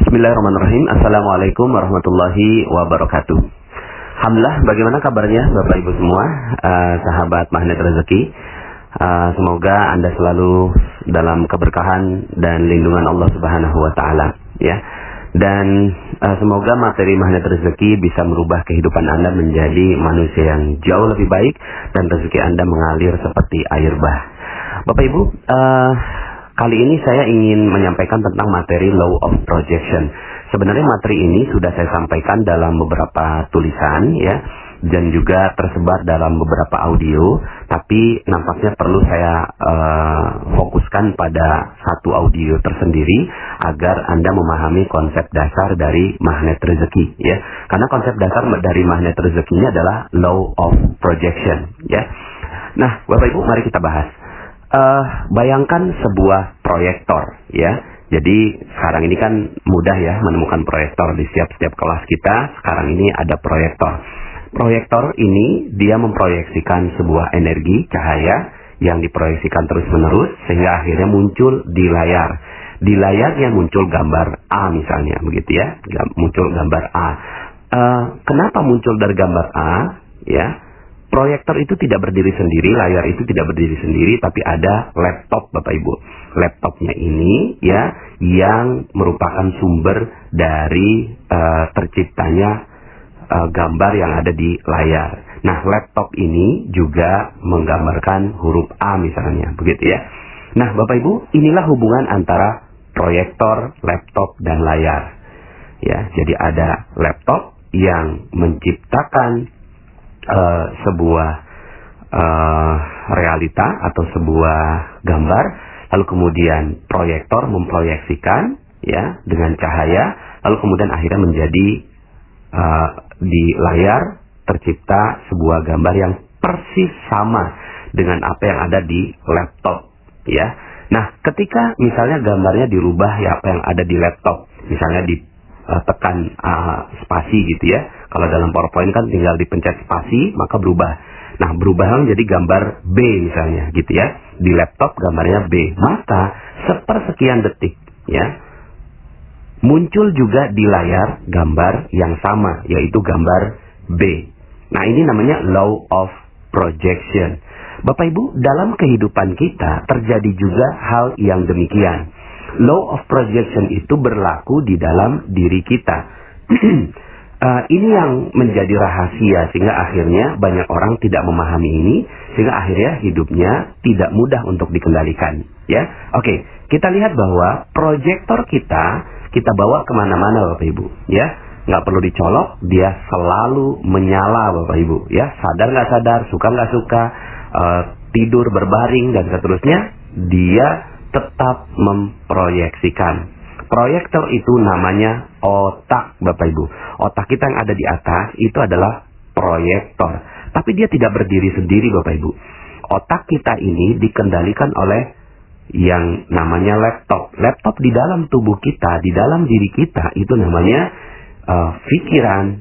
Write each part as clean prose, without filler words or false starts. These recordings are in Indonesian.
Bismillahirrahmanirrahim. Assalamualaikum warahmatullahi wabarakatuh. Alhamdulillah, bagaimana kabarnya Bapak Ibu semua, sahabat Magnet Rezeki? Semoga Anda selalu dalam keberkahan dan lindungan Allah Subhanahu wa taala, ya. Dan semoga materi Magnet Rezeki bisa merubah kehidupan Anda menjadi manusia yang jauh lebih baik dan rezeki Anda mengalir seperti air bah. Bapak Ibu, kali ini saya ingin menyampaikan tentang materi Law of Projection. Sebenarnya materi ini sudah saya sampaikan dalam beberapa tulisan, ya, dan juga tersebar dalam beberapa audio. Tapi nampaknya perlu saya fokuskan pada satu audio tersendiri agar Anda memahami konsep dasar dari magnet rezeki, ya. Karena konsep dasar dari magnet rezeki ini adalah Law of Projection, ya. Nah, Bapak Ibu, mari kita bahas. Bayangkan sebuah proyektor, ya. Jadi sekarang ini kan mudah ya menemukan proyektor di setiap kelas kita. Sekarang ini ada proyektor. Proyektor ini dia memproyeksikan sebuah energi cahaya yang diproyeksikan terus-menerus sehingga akhirnya muncul di layar. Di layarnya muncul gambar A misalnya, begitu ya. Muncul gambar A. Kenapa muncul dari gambar A? Ya. Proyektor itu tidak berdiri sendiri, layar itu tidak berdiri sendiri, tapi ada laptop, Bapak Ibu. Laptopnya ini, ya, yang merupakan sumber dari terciptanya gambar yang ada di layar. Nah, laptop ini juga menggambarkan huruf A misalnya, begitu ya. Nah, Bapak Ibu, inilah hubungan antara proyektor, laptop, dan layar. Ya, jadi ada laptop yang menciptakan sebuah realita atau sebuah gambar, lalu kemudian proyektor memproyeksikan, ya, dengan cahaya, lalu kemudian akhirnya menjadi di layar tercipta sebuah gambar yang persis sama dengan apa yang ada di laptop, ya. Nah, ketika misalnya gambarnya dirubah, ya, apa yang ada di laptop, misalnya tekan spasi gitu ya. Kalau dalam PowerPoint kan tinggal dipencet spasi maka berubah. Nah, berubah menjadi gambar B misalnya gitu ya. Di laptop gambarnya B. Maka sepersekian detik, ya, muncul juga di layar gambar yang sama, yaitu gambar B. Nah, ini namanya Law of Projection. Bapak Ibu, dalam kehidupan kita terjadi juga hal yang demikian. Law of Projection itu berlaku di dalam diri kita. Ini yang menjadi rahasia sehingga akhirnya banyak orang tidak memahami ini, sehingga akhirnya hidupnya tidak mudah untuk dikendalikan, ya. Oke, kita lihat bahwa proyektor kita bawa kemana-mana, Bapak Ibu, ya. Nggak perlu dicolok, dia selalu menyala, Bapak Ibu, ya. Sadar nggak sadar, suka nggak suka, tidur berbaring dan seterusnya, dia tetap memproyeksikan. Proyektor itu namanya otak, Bapak Ibu. Otak kita yang ada di atas itu adalah proyektor. Tapi dia tidak berdiri sendiri, Bapak Ibu. Otak kita ini dikendalikan oleh yang namanya laptop. Laptop di dalam tubuh kita, di dalam diri kita, itu namanya pikiran,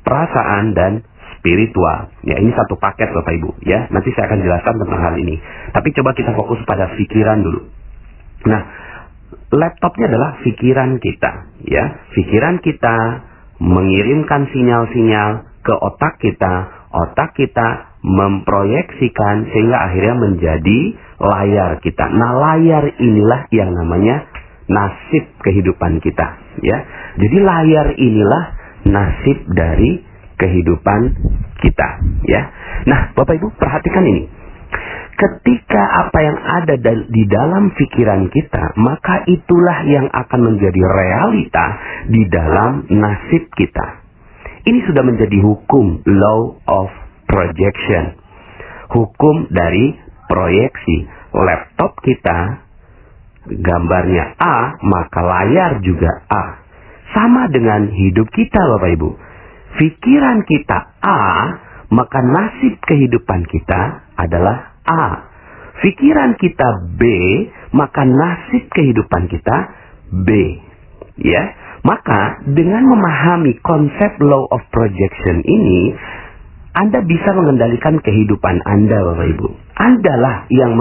perasaan, dan spiritual. Ya, ini satu paket, Bapak Ibu, ya. Nanti saya akan jelaskan tentang hal ini. Tapi coba kita fokus pada pikiran dulu. Nah, laptopnya adalah pikiran kita, ya. Pikiran kita mengirimkan sinyal-sinyal ke otak kita memproyeksikan sehingga akhirnya menjadi layar kita. Nah, layar inilah yang namanya nasib kehidupan kita, ya. Jadi layar inilah nasib dari kehidupan kita, ya. Nah, Bapak Ibu, perhatikan ini. Ketika apa yang ada di dalam pikiran kita, maka itulah yang akan menjadi realita di dalam nasib kita. Ini sudah menjadi hukum Law of Projection. Hukum dari proyeksi. Laptop kita gambarnya A, maka layar juga A. Sama dengan hidup kita, Bapak Ibu. Pikiran kita A, maka nasib kehidupan kita adalah A. Pikiran kita B, maka nasib kehidupan kita B. Ya, maka dengan memahami konsep Law of Projection ini, Anda bisa mengendalikan kehidupan Anda, Bapak Ibu. Andalah yang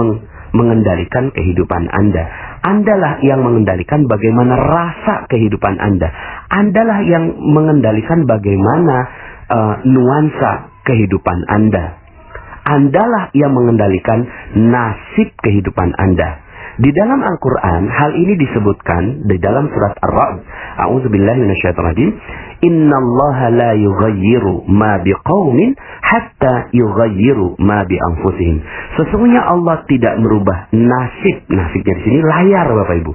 mengendalikan kehidupan Anda. Andalah yang mengendalikan bagaimana rasa kehidupan Anda. Andalah yang mengendalikan bagaimana nuansa kehidupan Anda. Andalah yang mengendalikan nasib kehidupan Anda. Di dalam Al-Quran, hal ini disebutkan di dalam surat Ar-Ra'd. A'udzubillahi minasyaitonirrajim. Innallaha la yughayyiru ma biqaumin hatta yughayyiru ma bi anfusihim. Sesungguhnya Allah tidak merubah nasib. Nasibnya di sini layar, Bapak Ibu.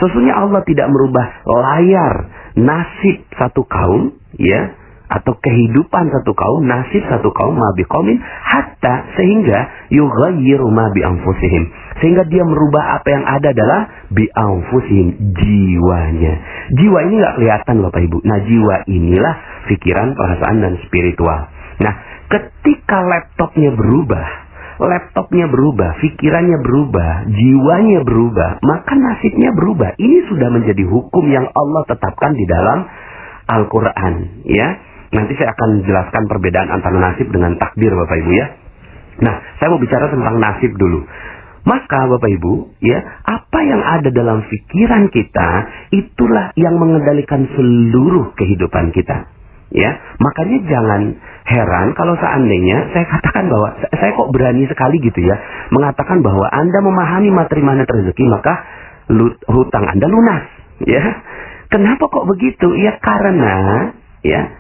Sesungguhnya Allah tidak merubah layar nasib satu kaum, ya, atau kehidupan satu kaum, nasib satu kaum, ma biqaumin hatta, sehingga yughayyiru ma bi anfusihim, sehingga dia merubah apa yang ada adalah bi anfusihim, jiwanya. Jiwa ini nggak kelihatan, Bapak Ibu. Nah, jiwa inilah pikiran, perasaan, dan spiritual. Nah, ketika laptopnya berubah, pikirannya berubah, jiwanya berubah, maka nasibnya berubah. Ini sudah menjadi hukum yang Allah tetapkan di dalam Al-Quran, ya. Nanti saya akan jelaskan perbedaan antara nasib dengan takdir, Bapak Ibu, ya. Nah, saya mau bicara tentang nasib dulu. Maka Bapak Ibu, ya, apa yang ada dalam pikiran kita itulah yang mengendalikan seluruh kehidupan kita. Ya, makanya jangan heran kalau seandainya saya katakan bahwa saya kok berani sekali gitu ya mengatakan bahwa Anda memahami materi magnet rezeki, maka hutang Anda lunas, ya. Kenapa kok begitu? Ya karena, ya,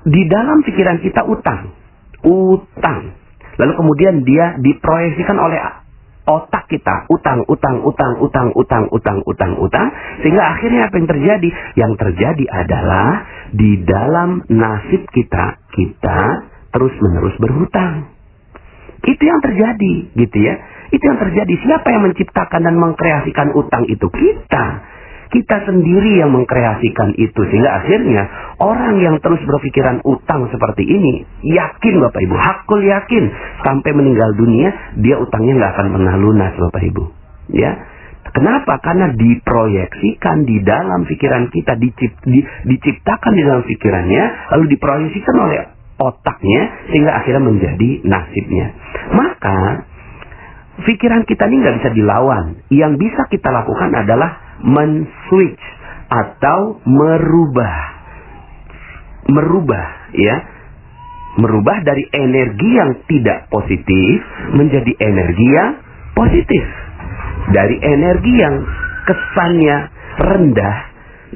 di dalam pikiran kita utang. Lalu kemudian dia diproyeksikan oleh otak kita, utang, sehingga akhirnya apa yang terjadi? Yang terjadi adalah di dalam nasib kita terus-menerus berhutang. Itu yang terjadi, gitu ya. Itu yang terjadi. Siapa yang menciptakan dan mengkreasikan utang itu? Kita sendiri yang mengkreasikan itu, sehingga akhirnya orang yang terus berpikiran utang seperti ini, yakin Bapak Ibu, hakul yakin sampai meninggal dunia dia utangnya nggak akan pernah lunas, Bapak Ibu, ya. Kenapa? Karena diproyeksikan di dalam pikiran kita, diciptakan di dalam pikirannya, lalu diproyeksikan oleh otaknya, sehingga akhirnya menjadi nasibnya. Maka pikiran kita ini nggak bisa dilawan. Yang bisa kita lakukan adalah men-switch atau merubah, ya, merubah dari energi yang tidak positif menjadi energi yang positif, dari energi yang kesannya rendah,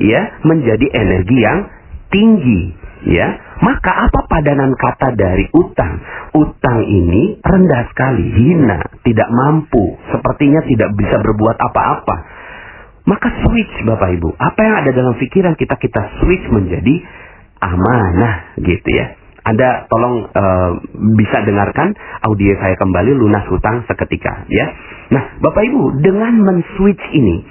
ya, menjadi energi yang tinggi, ya. Maka apa padanan kata dari utang? Utang ini rendah sekali, hina, tidak mampu, sepertinya tidak bisa berbuat apa-apa. Maka switch, Bapak Ibu, apa yang ada dalam pikiran kita switch menjadi amanah, gitu ya. Anda tolong bisa dengarkan audio saya kembali, lunas hutang seketika, ya. Nah, Bapak Ibu, dengan men-switch ini,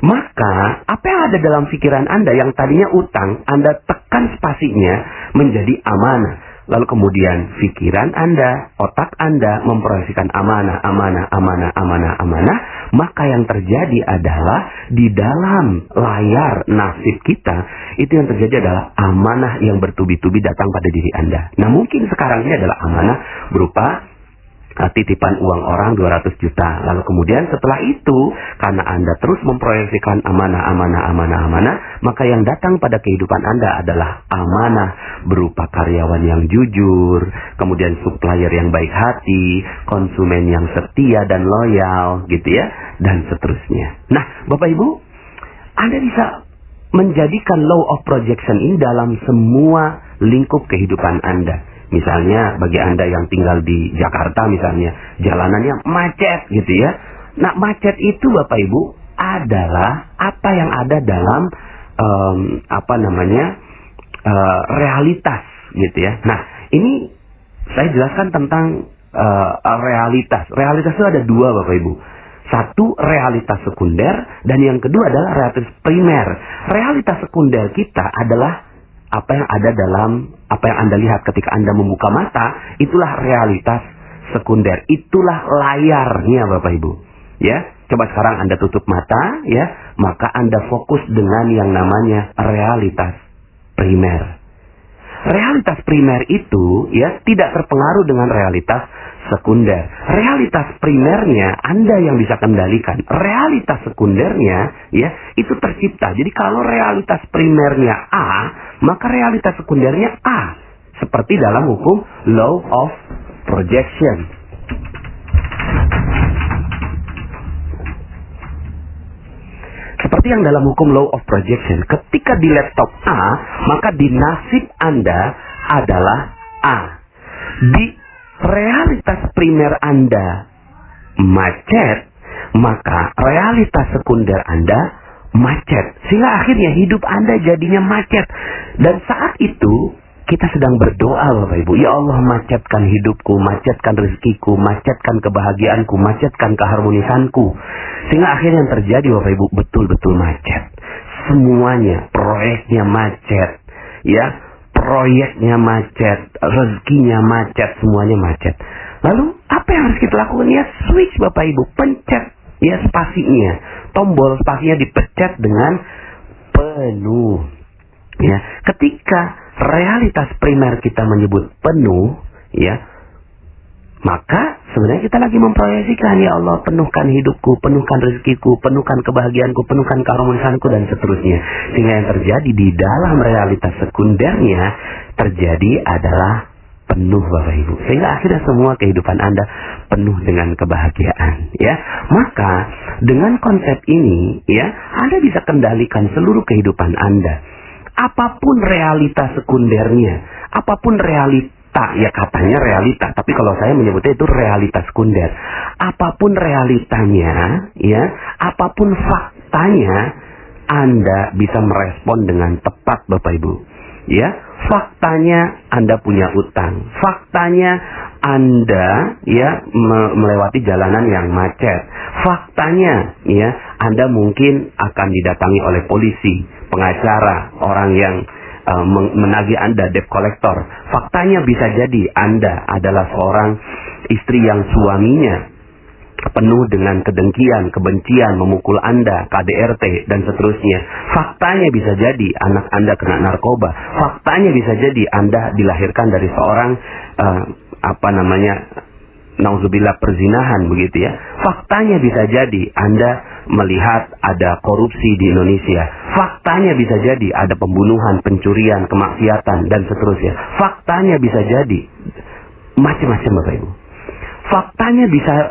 maka apa yang ada dalam pikiran Anda yang tadinya utang, Anda tekan spasinya menjadi amanah. Lalu kemudian pikiran Anda, otak Anda memproyeksikan amanah. Maka yang terjadi adalah di dalam layar nasib kita, itu yang terjadi adalah amanah yang bertubi-tubi datang pada diri Anda. Nah, mungkin sekarang ini adalah amanah berupa titipan uang orang 200 juta. Lalu kemudian setelah itu, karena Anda terus memproyeksikan amanah, maka yang datang pada kehidupan Anda adalah amanah berupa karyawan yang jujur, kemudian supplier yang baik hati, konsumen yang setia dan loyal, gitu ya, dan seterusnya. Nah, Bapak Ibu, Anda bisa menjadikan law of projection ini dalam semua lingkup kehidupan Anda. Misalnya bagi Anda yang tinggal di Jakarta misalnya, jalanannya macet gitu ya. Nah, macet itu Bapak Ibu adalah apa yang ada dalam realitas gitu ya. Nah, ini saya jelaskan tentang realitas. Realitas itu ada dua, Bapak Ibu. Satu, realitas sekunder, dan yang kedua adalah realitas primer. Realitas sekunder kita adalah apa yang ada dalam, apa yang Anda lihat ketika Anda membuka mata, itulah realitas sekunder. Itulah layarnya, Bapak Ibu. Ya, coba sekarang Anda tutup mata, ya, maka Anda fokus dengan yang namanya realitas primer. Realitas primer itu, ya, tidak terpengaruh dengan realitas sekunder. Realitas primernya Anda yang bisa kendalikan. Realitas sekundernya ya itu tercipta. Jadi kalau realitas primernya A, maka realitas sekundernya A. Seperti dalam hukum law of projection. Seperti yang dalam hukum law of projection, ketika di laptop A, maka di nasib Anda adalah A. Di realitas primer Anda macet, maka realitas sekunder Anda macet. Sehingga akhirnya hidup Anda jadinya macet. Dan saat itu kita sedang berdoa Bapak Ibu, ya Allah macetkan hidupku, macetkan rezekiku, macetkan kebahagiaanku, macetkan keharmonisanku. Sehingga akhirnya yang terjadi Bapak Ibu betul-betul macet. Semuanya, proyeknya macet, ya, proyeknya macet, rezekinya macet, semuanya macet. Lalu apa yang harus kita lakukan? Ya switch Bapak Ibu, pencet ya spasinya, tombol spasinya dipencet dengan penuh. Ya, ketika realitas primer kita menyebut penuh, ya, maka sebenarnya kita lagi memproyeksikan, ya Allah penuhkan hidupku, penuhkan rezekiku, penuhkan kebahagiaanku, penuhkan keharmonisanku dan seterusnya. Sehingga yang terjadi di dalam realitas sekundernya terjadi adalah penuh Bapak Ibu. Sehingga akhirnya semua kehidupan Anda penuh dengan kebahagiaan, ya. Maka dengan konsep ini, ya, Anda bisa kendalikan seluruh kehidupan Anda. Apapun realitas sekundernya, apapun realita, ya katanya realita, tapi kalau saya menyebutnya itu realitas sekunder. Apapun realitanya, ya, apapun faktanya, Anda bisa merespon dengan tepat Bapak Ibu. Ya, faktanya Anda punya utang, faktanya Anda ya melewati jalanan yang macet, faktanya ya Anda mungkin akan didatangi oleh polisi, pengacara, orang yang menagih Anda, debt collector. Faktanya bisa jadi Anda adalah seorang istri yang suaminya penuh dengan kedengkian, kebencian, memukul Anda, KDRT, dan seterusnya. Faktanya bisa jadi anak Anda kena narkoba. Faktanya bisa jadi Anda dilahirkan dari seorang nauzubillah perzinahan begitu ya. Faktanya bisa jadi Anda melihat ada korupsi di Indonesia. Faktanya bisa jadi ada pembunuhan, pencurian, kemaksiatan, dan seterusnya. Faktanya bisa jadi macam-macam Bapak Ibu. Faktanya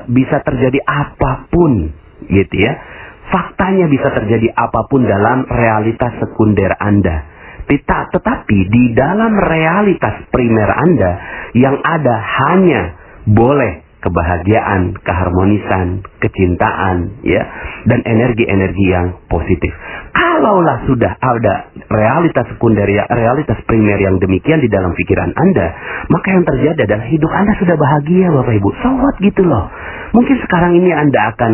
bisa terjadi apapun, gitu ya. Faktanya bisa terjadi apapun dalam realitas sekunder Anda. Tetapi di dalam realitas primer Anda yang ada hanya boleh kebahagiaan, keharmonisan, kecintaan, ya, dan energi-energi yang positif. Kalaulah sudah ada realitas sekunder, realitas primer yang demikian di dalam pikiran Anda, maka yang terjadi adalah hidup Anda sudah bahagia Bapak Ibu. So what gitu loh. Mungkin sekarang ini Anda akan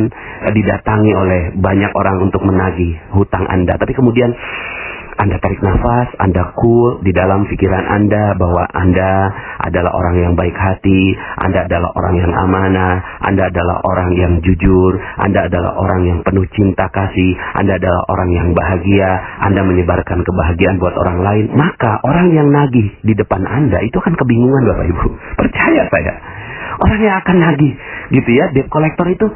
didatangi oleh banyak orang untuk menagih hutang Anda, tapi kemudian Anda tarik nafas, Anda cool di dalam pikiran Anda bahwa Anda adalah orang yang baik hati, Anda adalah orang yang amanah, Anda adalah orang yang jujur, Anda adalah orang yang penuh cinta kasih, Anda adalah orang yang bahagia, Anda menyebarkan kebahagiaan buat orang lain. Maka orang yang nagih di depan Anda itu akan kebingungan Bapak Ibu. Percaya saya. Orang yang akan nagih gitu ya, debt collector itu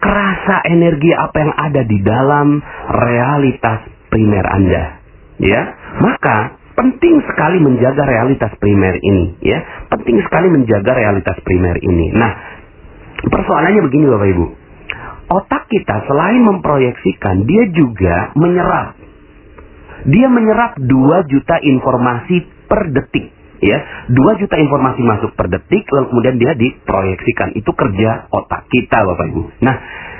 kerasa energi apa yang ada di dalam realitas primer Anda. Ya, maka penting sekali menjaga realitas primer ini, ya. Penting sekali menjaga realitas primer ini. Nah, persoalannya begini Bapak Ibu. Otak kita selain memproyeksikan, dia juga menyerap. Dia menyerap 2 juta informasi per detik, ya. 2 juta informasi masuk per detik, lalu kemudian dia diproyeksikan. Itu kerja otak kita Bapak Ibu. Nah,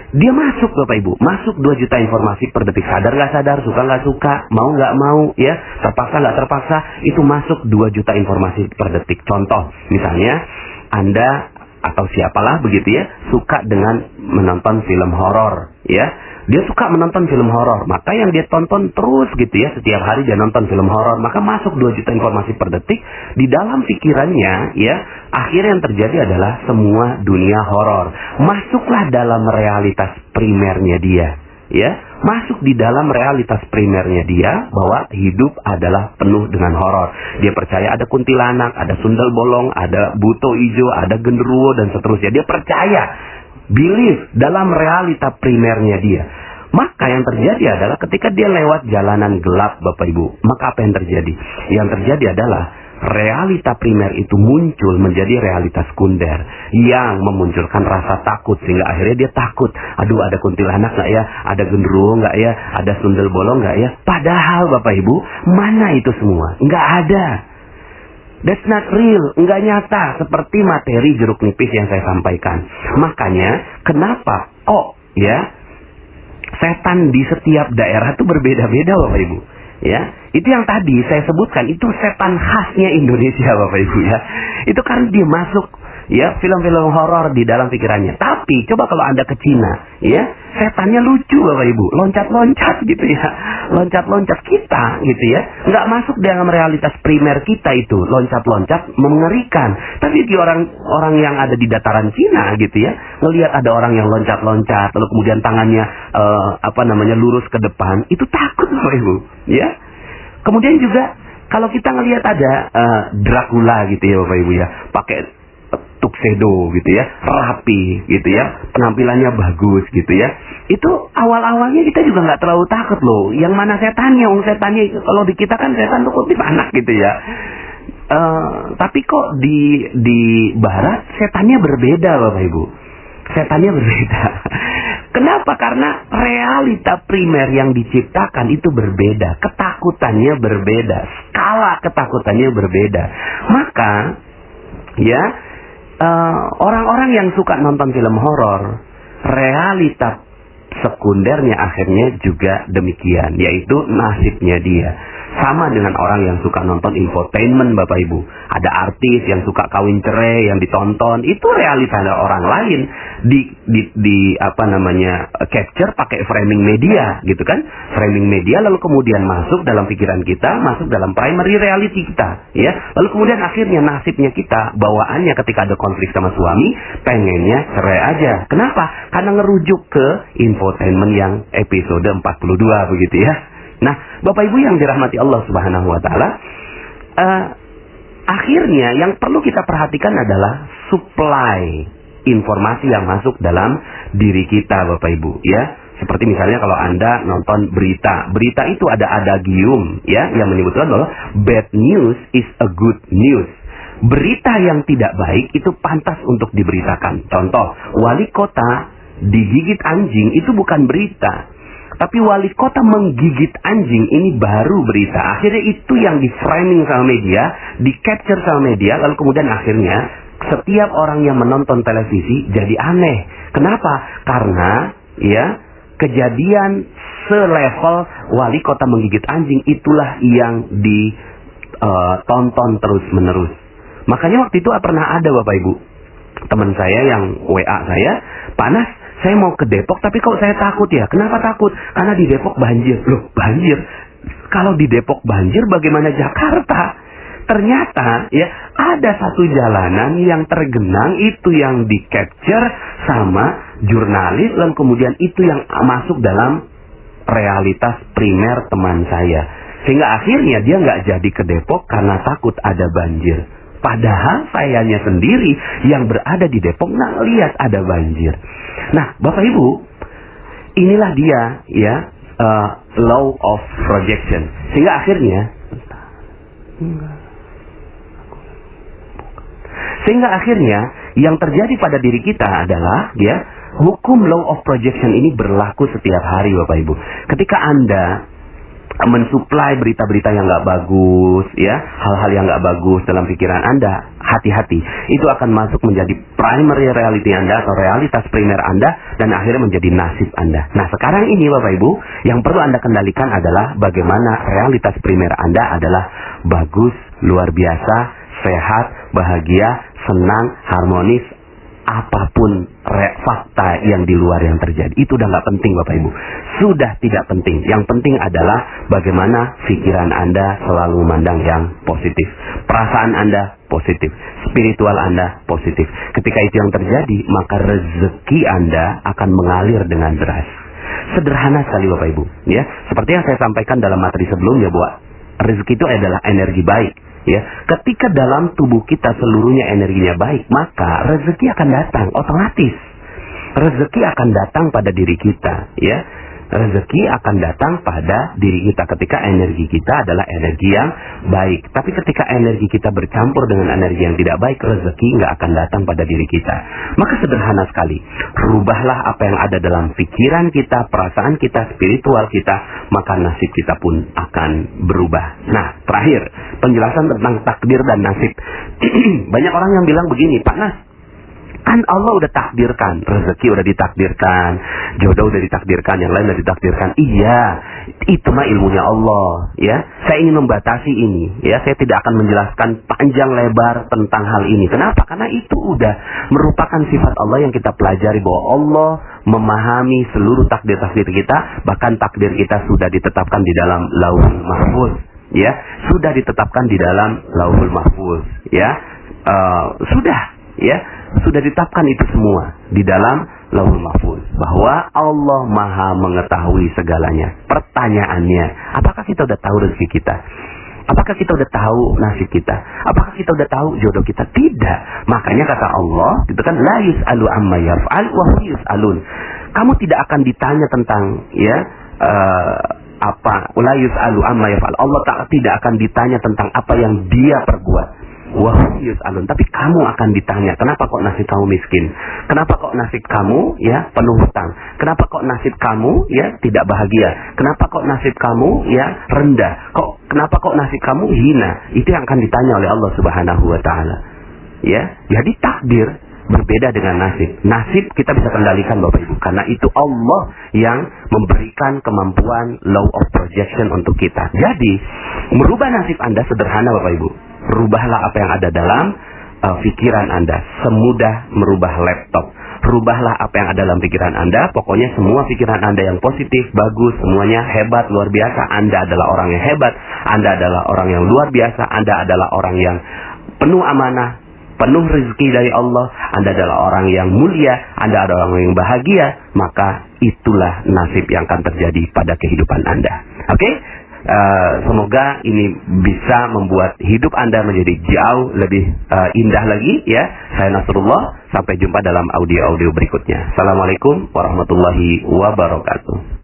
dia masuk Bapak Ibu, masuk 2 juta informasi per detik. Sadar nggak sadar, suka nggak suka, mau nggak mau, ya, terpaksa nggak terpaksa, itu masuk 2 juta informasi per detik. Contoh, misalnya Anda atau siapalah begitu ya, suka dengan menonton film horor, ya. Dia suka menonton film horor, maka yang dia tonton terus gitu ya, setiap hari dia nonton film horor, maka masuk 2 juta informasi per detik di dalam pikirannya, ya. Akhirnya yang terjadi adalah semua dunia horor masuklah dalam realitas primernya dia, ya, masuk di dalam realitas primernya dia bahwa hidup adalah penuh dengan horor. Dia percaya ada kuntilanak, ada sundel bolong, ada buto ijo, ada genderuwo dan seterusnya. Dia percaya, believe dalam realita primernya dia. Maka yang terjadi adalah ketika dia lewat jalanan gelap, Bapak Ibu, maka apa yang terjadi? Yang terjadi adalah realita primer itu muncul menjadi realitas sekunder yang memunculkan rasa takut, sehingga akhirnya dia takut. Aduh, ada kuntilanak nggak ya? Ada genderuwo nggak ya? Ada sundel bolong nggak ya? Padahal Bapak Ibu, mana itu semua? Nggak ada. That's not real, nggak nyata seperti materi jeruk nipis yang saya sampaikan. Makanya kenapa kok ya setan di setiap daerah itu berbeda-beda, Bapak Ibu? Ya, itu yang tadi saya sebutkan, itu setan khasnya Indonesia, Bapak Ibu ya. Itu kan dia masuk ya film-film horor di dalam pikirannya. Tapi coba kalau Anda ke Cina, ya, setannya lucu, Bapak Ibu, loncat-loncat gitu ya. Loncat-loncat kita gitu ya. Nggak masuk dalam realitas primer kita itu, loncat-loncat mengerikan. Tapi di orang yang ada di dataran Cina gitu ya, ngelihat ada orang yang loncat-loncat lalu kemudian tangannya lurus ke depan, itu takut, Bapak Ibu, ya. Kemudian juga kalau kita ngelihat ada Dracula gitu ya, Bapak Ibu ya, pakai tuxedo gitu ya, rapi gitu ya, penampilannya bagus gitu ya. Itu awal-awalnya kita juga nggak terlalu takut loh. Yang mana setannya? Setannya kalau di kita kan setan tuh kutip anak gitu ya. Tapi kok di Barat setannya berbeda, Bapak Ibu. Setannya berbeda. Kenapa? Karena realita primer yang diciptakan itu berbeda, ketakutannya berbeda, skala ketakutannya berbeda. Maka ya, orang-orang yang suka nonton film horor, realita sekundernya akhirnya juga demikian, yaitu nasibnya dia. Sama dengan orang yang suka nonton infotainment, Bapak Ibu. Ada artis yang suka kawin cerai yang ditonton, itu realita orang lain capture pakai framing media gitu kan. Framing media lalu kemudian masuk dalam pikiran kita, masuk dalam primary reality kita, ya. Lalu kemudian akhirnya nasibnya kita, bawaannya ketika ada konflik sama suami, pengennya cerai aja. Kenapa? Karena ngerujuk ke infotainment yang episode 42 begitu ya. Nah, Bapak Ibu yang dirahmati Allah Subhanahu wa taala, akhirnya yang perlu kita perhatikan adalah supply informasi yang masuk dalam diri kita, Bapak Ibu ya. Seperti misalnya kalau Anda nonton berita itu ada adagium ya yang menyebutkan bahwa bad news is a good news. Berita yang tidak baik itu pantas untuk diberitakan. Contoh, wali kota digigit anjing itu bukan berita. Tapi wali kota menggigit anjing ini baru berita. Akhirnya itu yang di-framing sama media, di-capture sama media, lalu kemudian akhirnya setiap orang yang menonton televisi jadi aneh. Kenapa? Karena ya kejadian selevel wali kota menggigit anjing itulah yang ditonton terus-menerus. Makanya waktu itu pernah ada, Bapak Ibu, teman saya yang WA saya, "Panas, saya mau ke Depok tapi kok saya takut ya." "Kenapa takut?" "Karena di Depok banjir." "Loh, banjir? Kalau di Depok banjir bagaimana Jakarta?" Ternyata ya ada satu jalanan yang tergenang, itu yang di-capture sama jurnalis, dan kemudian itu yang masuk dalam realitas primer teman saya. Sehingga akhirnya dia nggak jadi ke Depok karena takut ada banjir. Padahal sayanya sendiri yang berada di Depok nggak lihat ada banjir. Nah, Bapak Ibu, inilah dia ya law of projection. Sehingga akhirnya yang terjadi pada diri kita adalah ya hukum law of projection ini berlaku setiap hari, Bapak Ibu. Ketika Anda mensuplai berita-berita yang nggak bagus, ya, hal-hal yang nggak bagus dalam pikiran Anda, hati-hati, itu akan masuk menjadi primary reality Anda atau realitas primer Anda, dan akhirnya menjadi nasib Anda. Nah, sekarang ini Bapak Ibu, yang perlu Anda kendalikan adalah bagaimana realitas primer Anda adalah bagus, luar biasa, sehat, bahagia, senang, harmonis. Apapun fakta yang di luar yang terjadi, itu udah nggak penting, Bapak Ibu. Sudah tidak penting. Yang penting adalah bagaimana pikiran Anda selalu memandang yang positif. Perasaan Anda positif. Spiritual Anda positif. Ketika itu yang terjadi, maka rezeki Anda akan mengalir dengan deras. Sederhana sekali Bapak Ibu, ya. Seperti yang saya sampaikan dalam materi sebelumnya bahwa rezeki itu adalah energi baik, ya. Ketika dalam tubuh kita seluruhnya energinya baik, maka rezeki akan datang otomatis. Rezeki akan datang pada diri kita, ya. Rezeki akan datang pada diri kita ketika energi kita adalah energi yang baik. Tapi ketika energi kita bercampur dengan energi yang tidak baik, rezeki nggak akan datang pada diri kita. Maka sederhana sekali, rubahlah apa yang ada dalam pikiran kita, perasaan kita, spiritual kita, maka nasib kita pun akan berubah. Nah, terakhir, penjelasan tentang takdir dan nasib. Banyak orang yang bilang begini, Pak Nas, kan Allah udah takdirkan, rezeki udah ditakdirkan, jodoh udah ditakdirkan, yang lain udah ditakdirkan. Iya, itu mah ilmunya Allah, ya. Saya ingin membatasi ini, ya. Saya tidak akan menjelaskan panjang lebar tentang hal ini. Kenapa? Karena itu udah merupakan sifat Allah yang kita pelajari, bahwa Allah memahami seluruh takdir-takdir kita, bahkan takdir kita sudah ditetapkan di dalam Lauhul Mahfuz, ya. Sudah ditetapkan di dalam Lauhul Mahfuz, ya. Sudah ditetapkan itu semua di dalam Lauhul Mahfuz, bahwa Allah Maha mengetahui segalanya. Pertanyaannya, apakah kita udah tahu rezeki kita? Apakah kita udah tahu nasib kita? Apakah kita udah tahu jodoh kita? Tidak. Makanya kata Allah, itu kan la yus'alu amma yaf'al wa hum yus'alun. Kamu tidak akan ditanya tentang la yus'alu amma yaf'al. Allah tidak akan ditanya tentang apa yang dia perbuat. Wahum yus'alun, tapi kamu akan ditanya, kenapa kok nasib kamu miskin? Kenapa kok nasib kamu ya penuh hutang? Kenapa kok nasib kamu ya tidak bahagia? Kenapa kok nasib kamu ya rendah? Kenapa kok nasib kamu hina? Itu yang akan ditanya oleh Allah Subhanahu wa taala. Ya, jadi takdir berbeda dengan nasib. Nasib kita bisa kendalikan Bapak Ibu, karena itu Allah yang memberikan kemampuan law of projection untuk kita. Jadi, merubah nasib Anda sederhana Bapak Ibu. Rubahlah apa yang ada dalam pikiran Anda, semudah merubah laptop. Rubahlah apa yang ada dalam pikiran Anda. Pokoknya semua pikiran Anda yang positif, bagus, semuanya hebat, luar biasa. Anda adalah orang yang hebat, Anda adalah orang yang luar biasa, Anda adalah orang yang penuh amanah, penuh rezeki dari Allah, Anda adalah orang yang mulia, Anda adalah orang yang bahagia. Maka itulah nasib yang akan terjadi pada kehidupan Anda. Oke? Semoga ini bisa membuat hidup Anda menjadi jauh lebih indah lagi, ya. Saya Nasrullah, sampai jumpa dalam audio-audio berikutnya. Assalamualaikum warahmatullahi wabarakatuh.